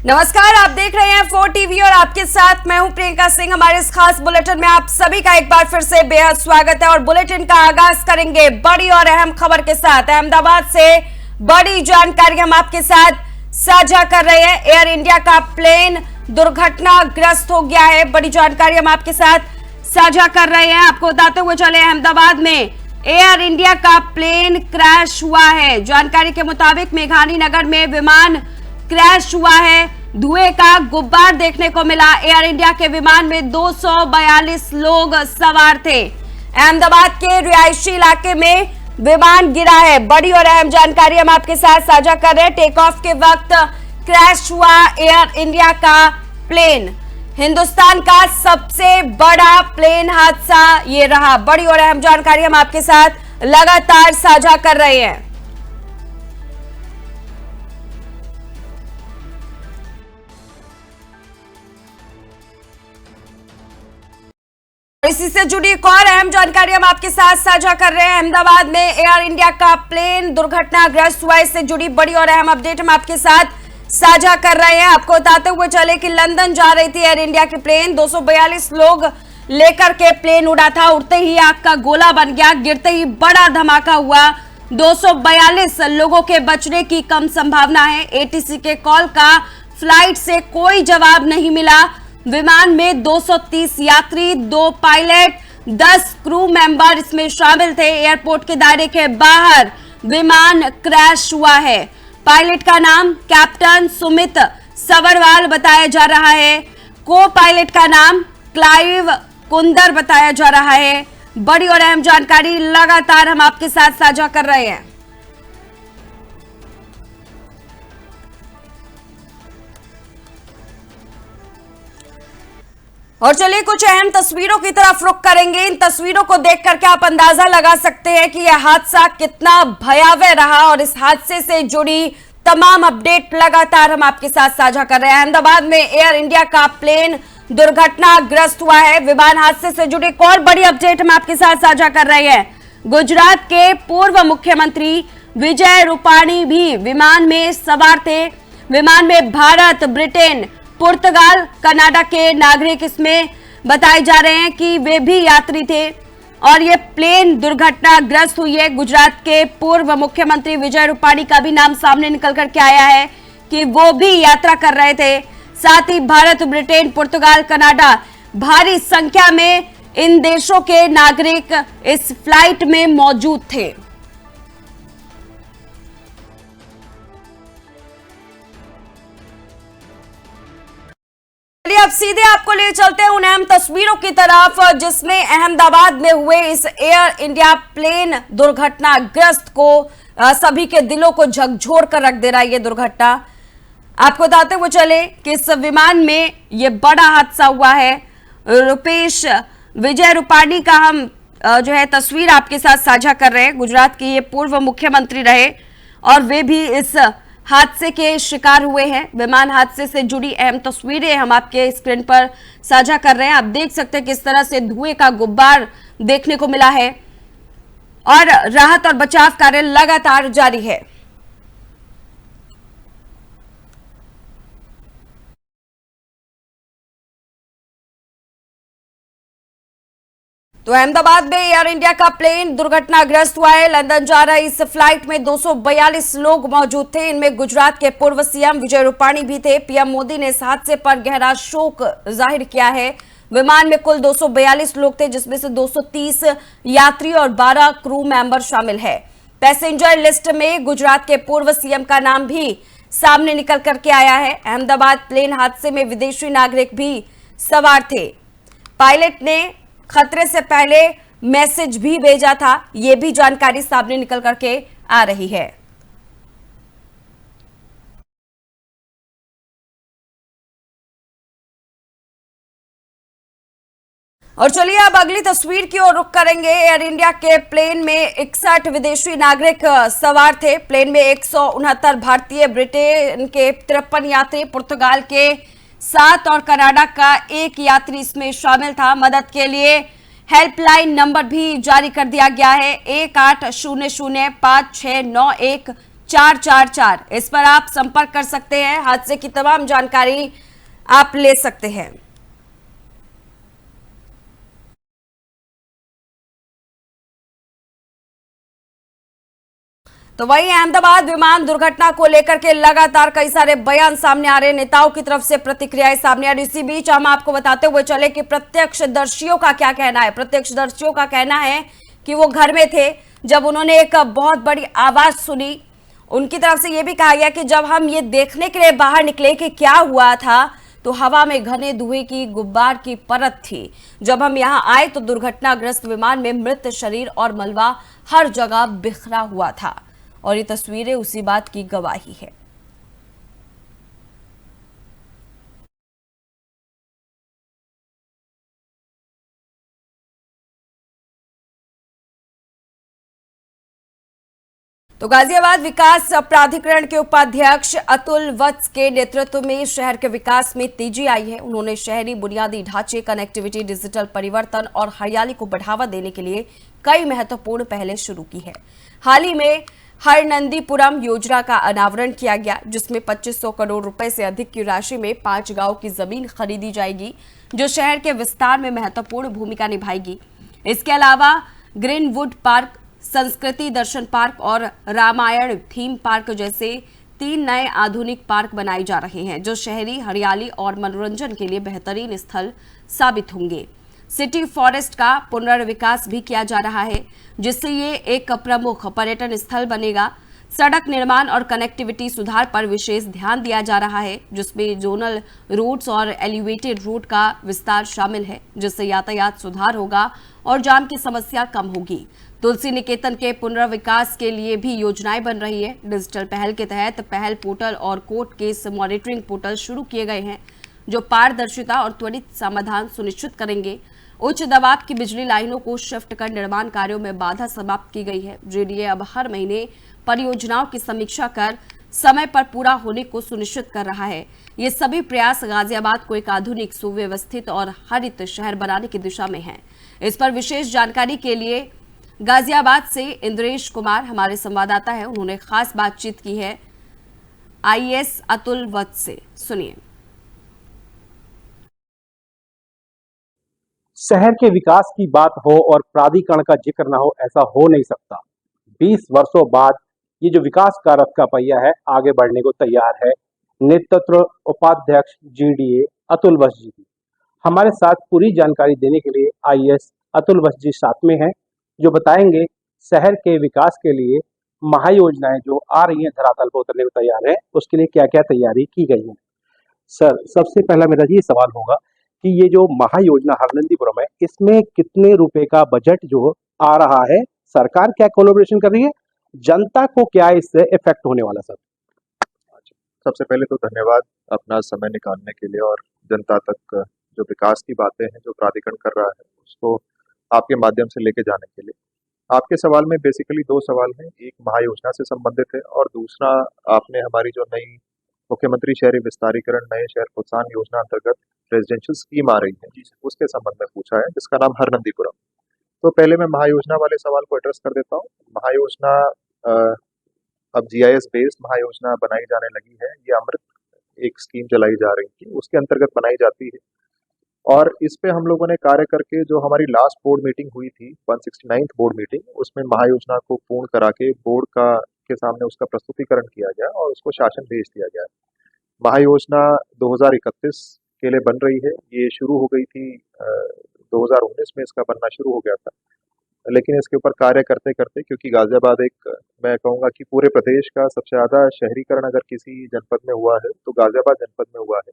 नमस्कार, आप देख रहे हैं 4 टीवी और आपके साथ मैं हूं प्रियंका सिंह। हमारे इस खास बुलेटिन में आप सभी का एक बार फिर से बेहद स्वागत है और बुलेटिन का आगाज करेंगे बड़ी और अहम खबर के साथ। अहमदाबाद से बड़ी जानकारी हम आपके साथ साझा कर रहे हैं। एयर इंडिया का प्लेन दुर्घटनाग्रस्त हो गया है। बड़ी जानकारी हम आपके साथ साझा कर रहे हैं। आपको बताते हुए चले, अहमदाबाद में एयर इंडिया का प्लेन क्रैश हुआ है। जानकारी के मुताबिक मेघानी नगर में विमान क्रैश हुआ है। धुएं का गुब्बार देखने को मिला। एयर इंडिया के विमान में 242 लोग सवार थे। अहमदाबाद के रिहायशी इलाके में विमान गिरा है। बड़ी और अहम जानकारी हम आपके साथ साझा कर रहे हैं। टेक ऑफ के वक्त क्रैश हुआ एयर इंडिया का प्लेन। हिंदुस्तान का सबसे बड़ा प्लेन हादसा ये रहा। बड़ी और अहम जानकारी हम आपके साथ लगातार साझा कर रहे हैं। इसी से जुड़ी एक और अहम जानकारी हम आपके साथ साझा कर रहे हैं। अहमदाबाद में एयर इंडिया का प्लेन दुर्घटनाग्रस्त हुआ। इससे जुड़ी बड़ी और अहम अपडेट हम आपके साथ साझा कर रहे हैं। आपको बताते हुए चले कि लंदन जा रही थी एयर इंडिया की प्लेन। 242 लोग लेकर के प्लेन उड़ा था। उड़ते ही आग का गोला बन गया। गिरते ही बड़ा धमाका हुआ। 242 लोगों के बचने की कम संभावना है। एटीसी के कॉल का फ्लाइट से कोई जवाब नहीं मिला। विमान में 230 यात्री, 2 पायलट, 10 क्रू मेंबर इसमें शामिल थे। एयरपोर्ट के दायरे के बाहर विमान क्रैश हुआ है। पायलट का नाम कैप्टन सुमित सवरवाल बताया जा रहा है। को पायलट का नाम क्लाइव कुंदर बताया जा रहा है। बड़ी और अहम जानकारी लगातार हम आपके साथ साझा कर रहे हैं। और चलिए कुछ अहम तस्वीरों की तरफ रुख करेंगे। इन तस्वीरों को देख करके आप अंदाजा लगा सकते हैं कि यह हादसा कितना भयावह रहा और इस हादसे से जुड़ी तमाम अपडेट लगातार हम आपके साथ साझा कर रहे हैं। अहमदाबाद में एयर इंडिया का प्लेन दुर्घटनाग्रस्त हुआ है। विमान हादसे से जुड़ी एक और बड़ी अपडेट हम आपके साथ साझा कर रहे हैं। गुजरात के पूर्व मुख्यमंत्री विजय रूपाणी भी विमान में सवार थे। विमान में भारत, ब्रिटेन, पुर्तगाल, कनाडा के नागरिक इसमें बताए जा रहे हैं कि वे भी यात्री थे और ये प्लेन दुर्घटनाग्रस्त हुई है। गुजरात के पूर्व मुख्यमंत्री विजय रूपाणी का भी नाम सामने निकल करके आया है कि वो भी यात्रा कर रहे थे। साथ ही भारत, ब्रिटेन, पुर्तगाल, कनाडा, भारी संख्या में इन देशों के नागरिक इस फ्लाइट में मौजूद थे। अब सीधे आपको ले चलते हैं उन अहम तस्वीरों की तरफ जिसमें अहमदाबाद में हुए इस एयर इंडिया प्लेन दुर्घटनाग्रस्त को सभी के दिलों को झकझोर कर रख दे रहा है। ये दुर्घटना आपको बताते हुए चले कि इस विमान में ये बड़ा हादसा हुआ है। रुपेश विजय रूपाणी का हम जो है तस्वीर आपके साथ साझा कर रहे हैं। गुजरात के ये पूर्व मुख्यमंत्री रहे और वे भी इस हादसे के शिकार हुए हैं। विमान हादसे से जुड़ी अहम तस्वीरें हम आपके स्क्रीन पर साझा कर रहे हैं। आप देख सकते हैं किस तरह से धुएं का गुब्बार देखने को मिला है और राहत और बचाव कार्य लगातार जारी है। तो अहमदाबाद में एयर इंडिया का प्लेन दुर्घटनाग्रस्त हुआ है। लंदन जा रही इस फ्लाइट में 242 लोग मौजूद थे। इनमें गुजरात के पूर्व सीएम विजय रूपाणी भी थे। पीएम मोदी ने इस हादसे पर गहरा शोक जाहिर किया है। विमान में कुल 242 लोग थे जिसमें से 230 यात्री और 12 क्रू मेंबर शामिल है। पैसेंजर लिस्ट में गुजरात के पूर्व सीएम का नाम भी सामने निकल करके आया है। अहमदाबाद प्लेन हादसे में विदेशी नागरिक भी सवार थे। पायलट ने खतरे से पहले मैसेज भी भेजा था। यह भी जानकारी सामने निकल करके आ रही है। और चलिए अब अगली तस्वीर की ओर रुख करेंगे। एयर इंडिया के प्लेन में 61 विदेशी नागरिक सवार थे। प्लेन में 169 भारतीय, ब्रिटेन के 53 यात्री, पुर्तगाल के 7 और कनाडा का 1 यात्री इसमें शामिल था। मदद के लिए हेल्पलाइन नंबर भी जारी कर दिया गया है। 1800 5691 444। इस पर आप संपर्क कर सकते हैं, हादसे की तमाम जानकारी आप ले सकते हैं। तो वहीं अहमदाबाद विमान दुर्घटना को लेकर के लगातार कई सारे बयान सामने आ रहे हैं, नेताओं की तरफ से प्रतिक्रियाएं सामने आ रही। इसी बीच हम आपको बताते हुए चले कि प्रत्यक्षदर्शियों का क्या कहना है। प्रत्यक्षदर्शियों का कहना है कि वो घर में थे जब उन्होंने एक बहुत बड़ी आवाज सुनी। उनकी तरफ से यह भी कहा गया कि जब हम ये देखने के लिए बाहर निकले कि क्या हुआ था, तो हवा में घने धुएं की गुब्बार की परत थी। जब हम यहां आए तो दुर्घटनाग्रस्त विमान में मृत शरीर और मलबा हर जगह बिखरा हुआ था, और ये तस्वीरें उसी बात की गवाही है। तो गाजियाबाद विकास प्राधिकरण के उपाध्यक्ष अतुल वत्स के नेतृत्व में शहर के विकास में तेजी आई है। उन्होंने शहरी बुनियादी ढांचे, कनेक्टिविटी, डिजिटल परिवर्तन और हरियाली को बढ़ावा देने के लिए कई महत्वपूर्ण पहलें शुरू की है। हाल ही में हरनंदीपुरम योजना का अनावरण किया गया, जिसमें 2500 करोड़ रुपए से अधिक की राशि में 5 गांव की जमीन खरीदी जाएगी, जो शहर के विस्तार में महत्वपूर्ण भूमिका निभाएगी। इसके अलावा ग्रीनवुड पार्क, संस्कृति दर्शन पार्क और रामायण थीम पार्क जैसे 3 नए आधुनिक पार्क बनाए जा रहे हैं, जो शहरी हरियाली और मनोरंजन के लिए बेहतरीन स्थल साबित होंगे। सिटी फॉरेस्ट का पुनर्विकास भी किया जा रहा है, जिससे ये एक प्रमुख पर्यटन स्थल बनेगा। सड़क निर्माण और कनेक्टिविटी सुधार पर विशेष ध्यान दिया जा रहा है, जिसमें जोनल रूट्स और एलिवेटेड रूट का विस्तार शामिल है, जिससे यातायात सुधार होगा और जाम की समस्या कम होगी। तुलसी निकेतन के पुनर्विकास के लिए भी योजनाएं बन रही है। डिजिटल पहल के तहत पहल पोर्टल और कोर्ट केस मॉनिटरिंग पोर्टल शुरू किए गए हैं, जो पारदर्शिता और त्वरित समाधान सुनिश्चित करेंगे। उच्च दबाव की बिजली लाइनों को शिफ्ट कर निर्माण कार्यों में बाधा समाप्त की गई है। जेडीए अब हर महीने परियोजनाओं की समीक्षा कर समय पर पूरा होने को सुनिश्चित कर रहा है। ये सभी प्रयास गाजियाबाद को एक आधुनिक, सुव्यवस्थित और हरित शहर बनाने की दिशा में हैं। इस पर विशेष जानकारी के लिए गाजियाबाद से इंद्रेश कुमार हमारे संवाददाता है। उन्होंने खास बातचीत की है आईएएस अतुल वत्स से, सुनिए। शहर के विकास की बात हो और प्राधिकरण का जिक्र ना हो, ऐसा हो नहीं सकता। 20 वर्षों बाद ये जो विकास का रथ का पहिया है, आगे बढ़ने को तैयार है। नेतृत्व उपाध्यक्ष जीडीए अतुल वत्स जी की। हमारे साथ पूरी जानकारी देने के लिए आईएएस अतुल वत्स जी साथ में हैं, जो बताएंगे शहर के विकास के लिए महायोजनाएं जो आ रही हैं, धरातल पर उतरने को तैयार है, उसके लिए क्या क्या तैयारी की गई है। सर, सबसे पहला मेरा ये सवाल होगा कि ये जो महायोजना हरनंदीपुरम है, इसमें कितने रुपए का बजट जो आ रहा है, सरकार क्या कोलैबोरेशन कर रही है, जनता को क्या इससे इफेक्ट होने वाला सर? सबसे पहले तो धन्यवाद अपना समय निकालने के लिए और जनता तक जो विकास की बातें हैं जो प्राधिकरण कर रहा है उसको आपके माध्यम से लेके जाने के लिए। आपके सवाल में बेसिकली 2 सवाल हैं, एक महायोजना से संबंधित है और दूसरा आपने हमारी जो नई मुख्यमंत्री शहरी विस्तारीकरण नए शहर प्रोत्साहन योजना अंतर्गत रेजिडेंशियल स्कीम आ रही है उसके संबंध में पूछा है, जिसका नाम हरनंदीपुरम। तो पहले मैं महायोजना वाले सवाल को एड्रेस कर देता हूँ। महायोजना अब जीआईएस बेस्ड महायोजना बनाई जाने लगी है। ये अमृत एक स्कीम चलाई जा रही थी, उसके अंतर्गत बनाई जाती है और इस पे हम लोगों ने कार्य करके जो हमारी लास्ट बोर्ड मीटिंग हुई थी 169th बोर्ड मीटिंग, उसमें महायोजना को पूर्ण करा के बोर्ड का के सामने उसका प्रस्तुतिकरण किया गया और उसको शासन भेज दिया गया। महायोजना 2031 के लिए बन रही है। ये शुरू हो गई थी 2019 में इसका बनना शुरू हो गया था, लेकिन इसके ऊपर कार्य करते करते, क्योंकि गाजियाबाद एक, मैं कहूँगा कि पूरे प्रदेश का सबसे ज़्यादा शहरीकरण अगर किसी जनपद में हुआ है तो गाजियाबाद जनपद में हुआ है,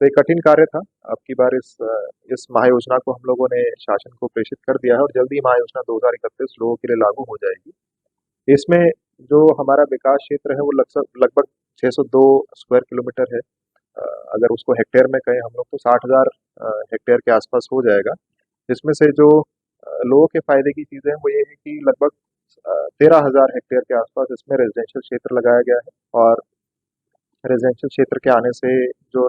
तो एक कठिन कार्य था। अब की बार इस महायोजना को हम लोगों ने शासन को प्रेषित कर दिया है और जल्दी ही महायोजना 2031 लोगों के लिए लागू हो जाएगी। इसमें जो हमारा विकास क्षेत्र है वो लगभग 602 स्क्वायर किलोमीटर है। अगर उसको हेक्टेयर में कहें हम लोग तो 60,000 हेक्टेयर के आसपास हो जाएगा। इसमें से जो लोगों के फायदे की चीज़ें हैं वो ये है कि लगभग 13,000 हेक्टेयर के आसपास इसमें रेजिडेंशियल क्षेत्र लगाया गया है और रेजिडेंशियल क्षेत्र के आने से जो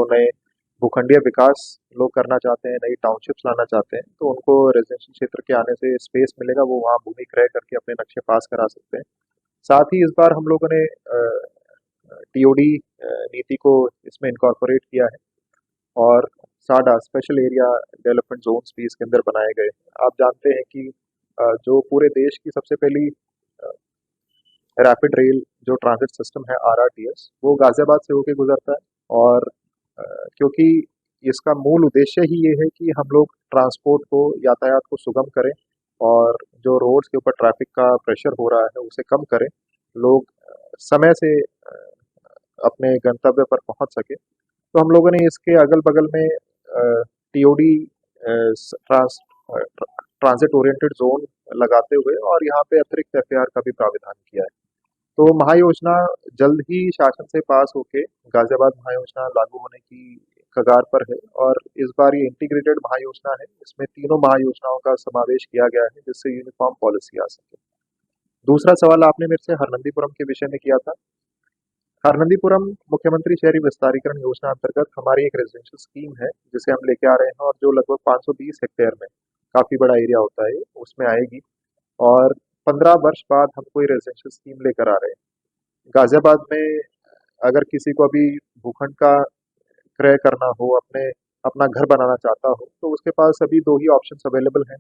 नए भूखंडीय विकास लोग करना चाहते हैं, नई टाउनशिप्स लाना चाहते हैं, तो उनको रेजिडेंशियल क्षेत्र के आने से स्पेस मिलेगा, वो वहाँ भूमि क्रय करके अपने नक्शे पास करा सकते हैं। साथ ही इस बार हम लोगों ने टीओडी नीति को इसमें इनकॉर्पोरेट किया है और साडा स्पेशल एरिया डेवलपमेंट जोन्स भी इसके अंदर बनाए गए हैं। आप जानते हैं कि जो पूरे देश की सबसे पहली रैपिड रेल जो ट्रांजिट सिस्टम है आरआरटीएस, वो गाजियाबाद से होके गुजरता है और क्योंकि इसका मूल उद्देश्य ही ये है कि हम लोग ट्रांसपोर्ट को, यातायात को सुगम करें और जो रोड्स के ऊपर ट्रैफिक का प्रेशर हो रहा है उसे कम करें, लोग समय से अपने गंतव्य पर पहुंच सके। तो हम लोगों ने इसके अगल बगल में टीओडी ट्रांजिट ओरिएंटेड जोन लगाते हुए और यहाँ पे अतिरिक्त एफआर का भी प्राविधान किया है। तो महायोजना जल्द ही शासन से पास होके गाजियाबाद महायोजना लागू होने की कगार पर है और इस बार ये इंटीग्रेटेड महायोजना है। इसमें तीनों महायोजनाओं का समावेश किया गया है जिससे यूनिफॉर्म पॉलिसी आ सके। दूसरा सवाल आपने मेरे से हरनंदीपुरम के विषय में किया था। हरनंदीपुरम मुख्यमंत्री शहरी विस्तारीकरण योजना अंतर्गत हमारी एक रेजिडेंशियल स्कीम है जिसे हम लेके आ रहे हैं और जो लगभग 520 हेक्टेयर में काफी बड़ा एरिया होता है उसमें आएगी और 15 वर्ष बाद हम कोई रेजिडेंशियल स्कीम लेकर आ रहे हैं। गाजियाबाद में अगर किसी को अभी भूखंड का क्रय करना हो, अपना घर बनाना चाहता हो, तो उसके पास अभी दो ही ऑप्शंस अवेलेबल हैं।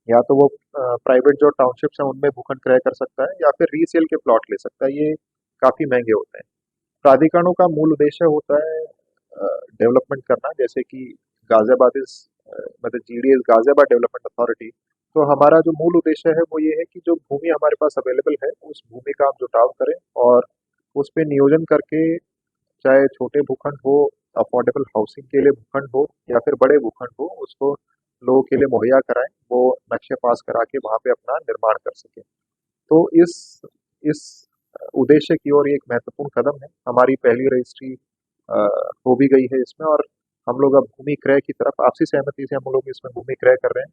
या तो वो प्राइवेट जो टाउनशिप्स हैं उनमें भूखंड क्रय कर सकता है या फिर रीसेल के प्लॉट ले सकता है। ये काफ़ी महंगे होते हैं। प्राधिकरणों का मूल उद्देश्य होता है डेवलपमेंट करना, जैसे कि गाजियाबाद मतलब जीडीएस गाजियाबाद डेवलपमेंट अथॉरिटी। तो हमारा जो मूल उद्देश्य है वो ये है कि जो भूमि हमारे पास अवेलेबल है उस भूमि का हम जुटाव करें और उस पे नियोजन करके, चाहे छोटे भूखंड हो, अफोर्डेबल हाउसिंग के लिए भूखंड हो या फिर बड़े भूखंड हो, उसको लोगों के लिए मुहैया कराएं, वो नक्शे पास करा के वहाँ पे अपना निर्माण कर सकें। तो इस उद्देश्य की ओर ये एक महत्वपूर्ण कदम है। हमारी पहली रजिस्ट्री हो भी गई है इसमें और हम लोग अब भूमि क्रय की तरफ आपसी सहमति से हम लोग इसमें भूमि क्रय कर रहे हैं।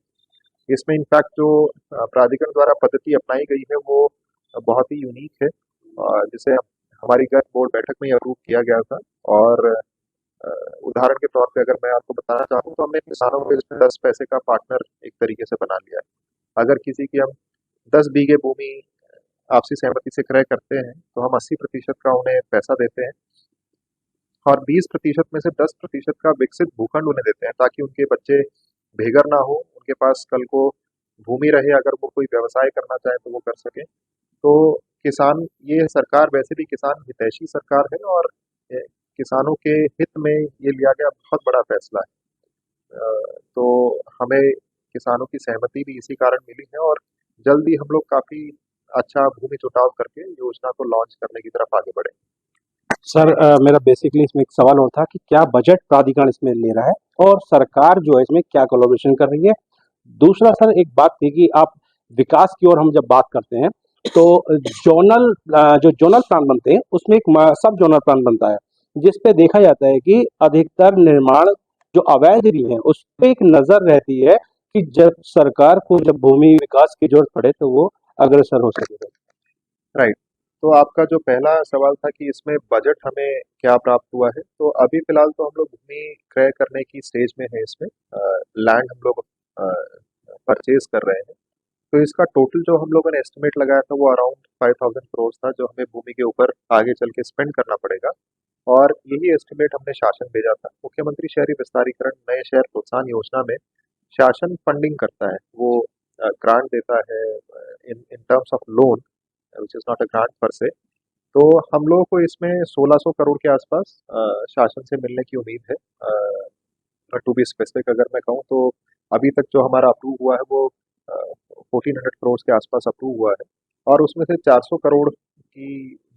इसमें इनफैक्ट जो प्राधिकरण द्वारा पद्धति अपनाई गई है वो बहुत ही यूनिक है, जिसे हमारी गत बोर्ड बैठक में अप्रूव किया गया था। और उदाहरण के तौर पे अगर मैं आपको बताना चाहूँ तो हमने किसानों को इसमें 10 पैसे का पार्टनर एक तरीके से बना लिया है। अगर किसी की हम 10 बीघे भूमि आपसी सहमति से क्रय करते हैं तो हम 80% का उन्हें पैसा देते हैं और 20% में से 10% का विकसित भूखंड उन्हें देते हैं ताकि उनके बच्चे बेघर ना हो, उनके पास कल को भूमि रहे, अगर वो कोई व्यवसाय करना चाहे तो वो कर सके। तो किसान, ये सरकार वैसे भी किसान हितैषी सरकार है और किसानों के हित में ये लिया गया बहुत बड़ा फैसला है। तो हमें किसानों की सहमति भी इसी कारण मिली है और जल्दी हम लोग काफी अच्छा भूमि जुटाव करके योजना को लॉन्च करने की तरफ आगे बढ़े। सर मेरा बेसिकली इसमें एक सवाल और था कि क्या बजट प्राधिकरण इसमें ले रहा है और सरकार जो है इसमें क्या कोलैबोरेशन कर रही है। दूसरा सर एक बात थी कि आप विकास की ओर हम जब बात करते हैं तो जो जोनल प्लान बनते हैं उसमें एक सब जोनल प्लान बनता है जिसपे देखा जाता है कि अधिकतर निर्माण जो अवैध भी है उस पर एक नजर रहती है कि जब सरकार को जब भूमि विकास की जरूरत पड़े तो वो अग्रसर हो सके। राइट। तो आपका जो पहला सवाल था कि इसमें बजट हमें क्या प्राप्त हुआ है, तो अभी फिलहाल तो हम लोग भूमि क्रय करने की स्टेज में है। इसमें लैंड हम लोग परचेज कर रहे हैं। तो इसका टोटल जो हम लोगों ने एस्टिमेट लगाया था वो अराउंड 5000 करोड़ था जो हमें भूमि के ऊपर आगे चल के स्पेंड करना पड़ेगा और यही एस्टिमेट हमने शासन भेजा था। मुख्यमंत्री शहरी विस्तारीकरण नए शहर प्रोत्साहन योजना में शासन फंडिंग करता है, वो ग्रांट देता है in terms of loan which is not a grant पर से। तो हम लोगों को इसमें 1600 करोड़ के आसपास शासन से मिलने की उम्मीद है। टू बी स्पेसिफिक अगर मैं कहूँ तो अभी तक जो हमारा अप्रूव हुआ है वो 1400 करोड़ के आसपास अप्रूव हुआ है और उसमें से 400 करोड़ की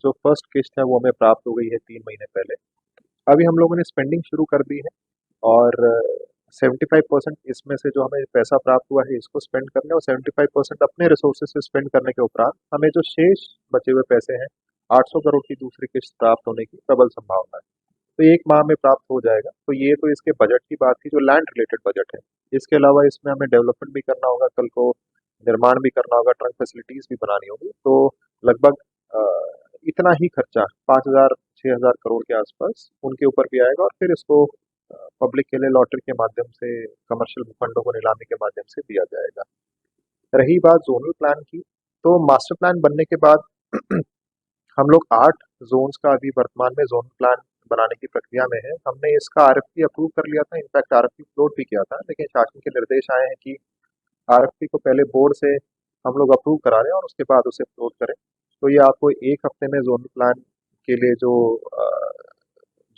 जो फर्स्ट किस्त है वो हमें प्राप्त हो गई है 3 महीने पहले। अभी हम लोगों ने स्पेंडिंग शुरू कर दी है और 75% इसमें से जो हमें पैसा प्राप्त हुआ है इसको स्पेंड करने और 75% अपने रिसोर्सेज से स्पेंड करने के उपरांत हमें जो शेष बचे हुए पैसे हैं 800 करोड़ की दूसरी किस्त प्राप्त होने की प्रबल संभावना है। तो 1 माह में प्राप्त हो जाएगा। तो ये तो इसके बजट की बात थी जो लैंड रिलेटेड बजट है। इसके अलावा इसमें हमें डेवलपमेंट भी करना होगा, कल को निर्माण भी करना होगा, ट्रंक फैसिलिटीज भी बनानी होगी। तो लगभग इतना ही खर्चा 5000-6000 करोड़ के आसपास उनके ऊपर भी आएगा और फिर इसको पब्लिक के लिए लॉटरी के माध्यम से कमर्शियल भूखंडों को नीलामी के माध्यम से दिया जाएगा। रही बात जोनल प्लान की, तो मास्टर प्लान बनने के बाद हम लोग 8 जोन्स का अभी वर्तमान में जोनल प्लान बनाने की प्रक्रिया में है। हमने इसका आरएफपी अप्रूव कर लिया था, इनफैक्ट आरएफपी फ्लोट भी किया था, लेकिन शासन के निर्देश आए हैं कि आरएफपी को पहले बोर्ड से हम लोग अप्रूव करा लें और उसके बाद उसे फ्लोट करें। तो ये आपको 1 हफ्ते में जोनल प्लान के लिए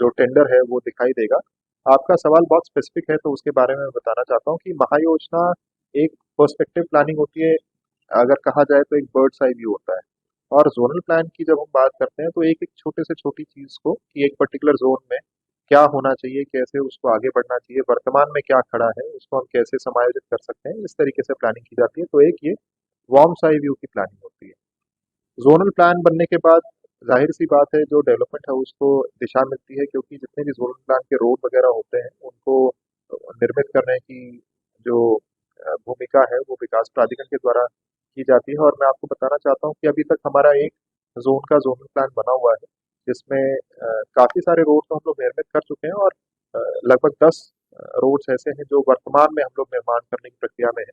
जो टेंडर है वो दिखाई देगा। आपका सवाल बहुत स्पेसिफिक है, तो उसके बारे में मैं बताना चाहता हूँ कि महायोजना एक पर्सपेक्टिव प्लानिंग होती है। अगर कहा जाए तो एक बर्ड्स आई व्यू होता है, और जोनल प्लान की जब हम बात करते हैं तो एक एक छोटे से छोटी चीज को कि एक पर्टिकुलर जोन में क्या होना चाहिए, कैसे उसको आगे बढ़ना चाहिए, वर्तमान में क्या खड़ा है उसको हम कैसे समायोजित कर सकते हैं, इस तरीके से प्लानिंग की जाती है। तो एक ये वॉर्म्स आई व्यू की प्लानिंग होती है। जोनल प्लान बनने के बाद जाहिर सी बात है जो डेवलपमेंट है उसको दिशा मिलती है, क्योंकि जितने भी जोनल प्लान के रोड वगैरह होते हैं उनको निर्मित करने की जो भूमिका है वो विकास प्राधिकरण के द्वारा की जाती है। और मैं आपको बताना चाहता हूँ कि अभी तक हमारा एक जोन का जोनल प्लान बना हुआ है, जिसमें काफ़ी सारे रोड तो हम लोग निर्मित कर चुके हैं, और लगभग 10 रोड्स ऐसे हैं जो वर्तमान में हम लोग निर्माण करने की प्रक्रिया में है।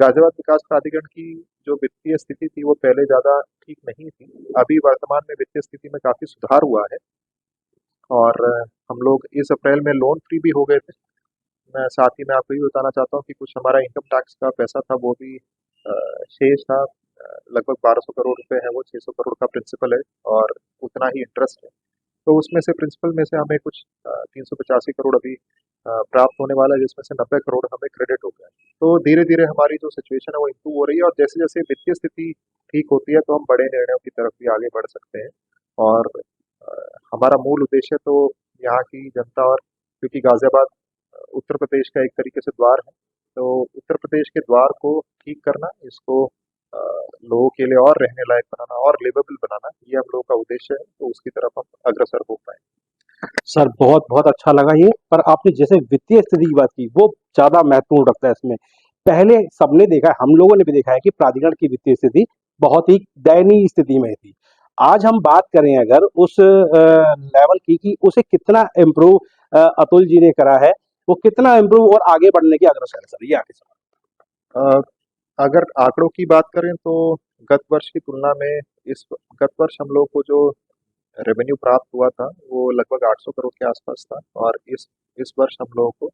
गाजियाबाद विकास प्राधिकरण की जो वित्तीय स्थिति थी वो पहले ज़्यादा ठीक नहीं थी, अभी वर्तमान में वित्तीय स्थिति में काफ़ी सुधार हुआ है, और हम लोग इस अप्रैल में लोन फ्री भी हो गए थे। मैं साथ ही में आपको ये बताना चाहता हूँ कि कुछ हमारा इनकम टैक्स का पैसा था वो भी शेष था, लगभग 1200 करोड़ रुपए है वो, 600 करोड़ का प्रिंसिपल है और उतना ही इंटरेस्ट है। तो उसमें से प्रिंसिपल में से हमें कुछ 385 करोड़ अभी प्राप्त होने वाला है, जिसमें से 90 करोड़ हमें क्रेडिट हो गया है। तो धीरे धीरे हमारी जो सिचुएशन है वो इम्प्रूव हो रही है, और जैसे जैसे वित्तीय स्थिति ठीक होती है तो हम बड़े निर्णयों की तरफ भी आगे बढ़ सकते हैं। और हमारा मूल उद्देश्य तो यहाँ की जनता, और क्योंकि गाजियाबाद उत्तर प्रदेश का एक तरीके से द्वार है, तो उत्तर प्रदेश के द्वार को ठीक करना, इसको लोगों के लिए और रहने लायक बनाना और लिवेबल बनाना, ये हम लोगों का उद्देश्य है। तो उसकी तरफ हम अग्रसर हो पाए। सर बहुत बहुत अच्छा लगा ये, पर आपने जैसे वित्तीय स्थिति की बात की वो ज्यादा महत्वपूर्ण रखता है इसमें। पहले सबने देखा है, हम लोगों ने भी देखा है कि प्राधिकरण की वित्तीय स्थिति बहुत ही दयनीय स्थिति में थी। आज हम बात करें अगर उस लेवल की कि उसे कितना इम्प्रूव अतुल जी ने करा है, वो कितना इम्प्रूव और आगे बढ़ने की अग्रसर है सर, ये आगे सर। अ, अगर आंकड़ों की बात करें तो गत वर्ष की तुलना में इस गत वर्ष हम लोग को जो रेवेन्यू प्राप्त हुआ था वो लगभग 800 करोड़ के आसपास था, और इस वर्ष हम लोगों को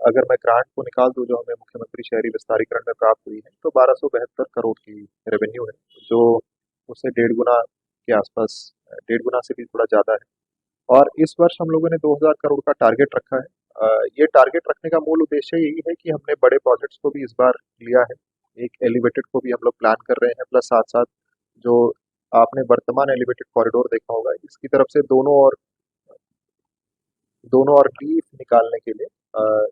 अगर मैं ग्रांट को निकाल दूं जो हमें मुख्यमंत्री शहरी विस्तारीकरण में प्राप्त हुई है, तो 1272 करोड़ की रेवेन्यू है, जो उससे 1.5 गुना के आसपास, 1.5 गुना से भी थोड़ा ज़्यादा है। और इस वर्ष हम लोगों ने 2000 करोड़ का टारगेट रखा है। ये टारगेट रखने का मूल उद्देश्य यही है कि हमने बड़े प्रोजेक्ट्स को भी इस बार लिया है, एक एलिवेटेड को भी हम लोग प्लान कर रहे हैं, प्लस साथ साथ जो आपने वर्तमान एलिवेटेड कॉरिडोर देखा होगा, इसकी तरफ से दोनों और लीफ निकालने के लिए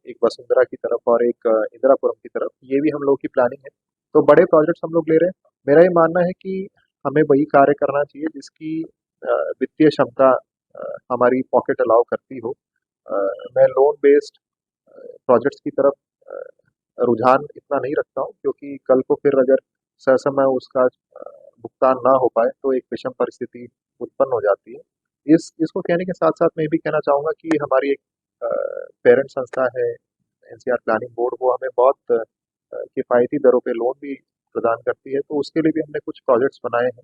एक वसुंधरा की तरफ और एक इंदिरापुरम की तरफ, ये भी हम लोग की प्लानिंग है। तो बड़े प्रोजेक्ट्स हम लोग ले रहे हैं। मेरा ये मानना है कि हमें वही कार्य करना चाहिए जिसकी वित्तीय क्षमता हमारी पॉकेट अलाउ करती हो। मैं लोन बेस्ड प्रोजेक्ट्स की तरफ रुझान इतना नहीं रखता हूँ, क्योंकि कल को फिर अगर ससमय उसका भुगतान ना हो पाए तो एक विषम परिस्थिति उत्पन्न हो जाती है। इसको कहने के साथ साथ मैं ये भी कहना चाहूँगा कि हमारी एक पेरेंट संस्था है एनसीआर प्लानिंग बोर्ड, वो हमें बहुत किफ़ायती दरों पे लोन भी प्रदान करती है, तो उसके लिए भी हमने कुछ प्रोजेक्ट्स बनाए हैं,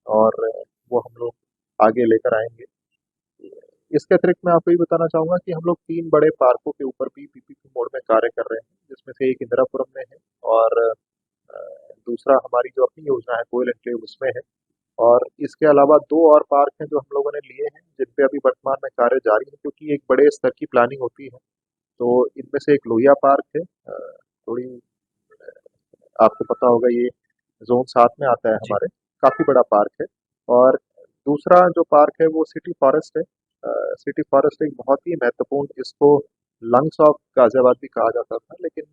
और वो हम लोग आगे लेकर आएंगे। इसके अतिरिक्त मैं आपको ये बताना चाहूँगा कि हम लोग 3 बड़े पार्कों के ऊपर भी पीपीपी मोड में कार्य कर रहे हैं, जिसमें से एक इंदिरापुरम में है, और दूसरा हमारी जो अपनी योजना है कोयल एन्क्लेव उसमें है, और इसके अलावा 2 और पार्क हैं जो हम लोगों ने लिए हैं, जिन पे अभी वर्तमान में कार्य जारी है, क्योंकि एक बड़े स्तर की प्लानिंग होती है। तो इनमें से एक लोहिया पार्क है, थोड़ी आपको पता होगा ये ज़ोन 7 में आता है जी। हमारे, काफ़ी बड़ा पार्क है। और दूसरा जो पार्क है वो सिटी फॉरेस्ट है। सिटी फॉरेस्ट एक बहुत ही महत्वपूर्ण, इसको लंग्स ऑफ गाजियाबाद भी कहा जाता था, लेकिन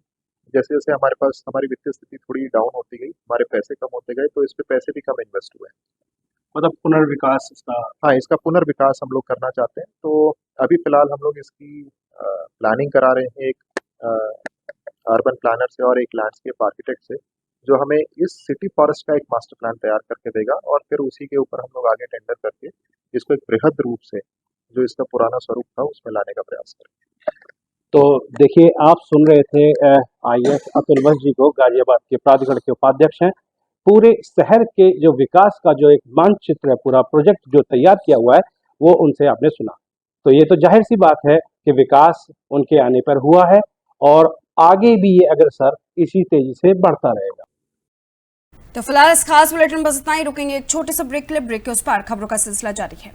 जैसे जैसे हमारे पास हमारी वित्तीय स्थिति थोड़ी डाउन होती गई, हमारे पैसे कम होते गए, तो इस पे पैसे भी कम इन्वेस्ट हुए। मतलब पुनर्विकास इसका। हाँ, इसका पुनर्विकास हम लोग करना चाहते हैं। तो अभी फिलहाल हम लोग इसकी प्लानिंग करा रहे हैं, एक अर्बन प्लानर से और एक लैंडस्केप आर्किटेक्ट से, जो हमें इस सिटी फॉरेस्ट का एक मास्टर प्लान तैयार करके देगा, और फिर उसी के ऊपर हम लोग आगे टेंडर करके इसको एक बृहद रूप से जो इसका पुराना स्वरूप था उसमें लाने का प्रयास करें। तो देखिए, आप सुन रहे थे IAS अतुल वत्स जी को, गाजियाबाद के प्राधिकरण के उपाध्यक्ष हैं। पूरे शहर के जो विकास का जो एक मानचित्र है, पूरा प्रोजेक्ट जो तैयार किया हुआ है, वो उनसे आपने सुना। तो ये तो जाहिर सी बात है कि विकास उनके आने पर हुआ है और आगे भी ये अग्रसर इसी तेजी से बढ़ता रहेगा। तो फिलहाल इस खास बुलेटिन बस इतना ही। रुकेंगे एक छोटे से ब्रेक के लिए। ब्रेक के उस पार खबरों का सिलसिला जारी है।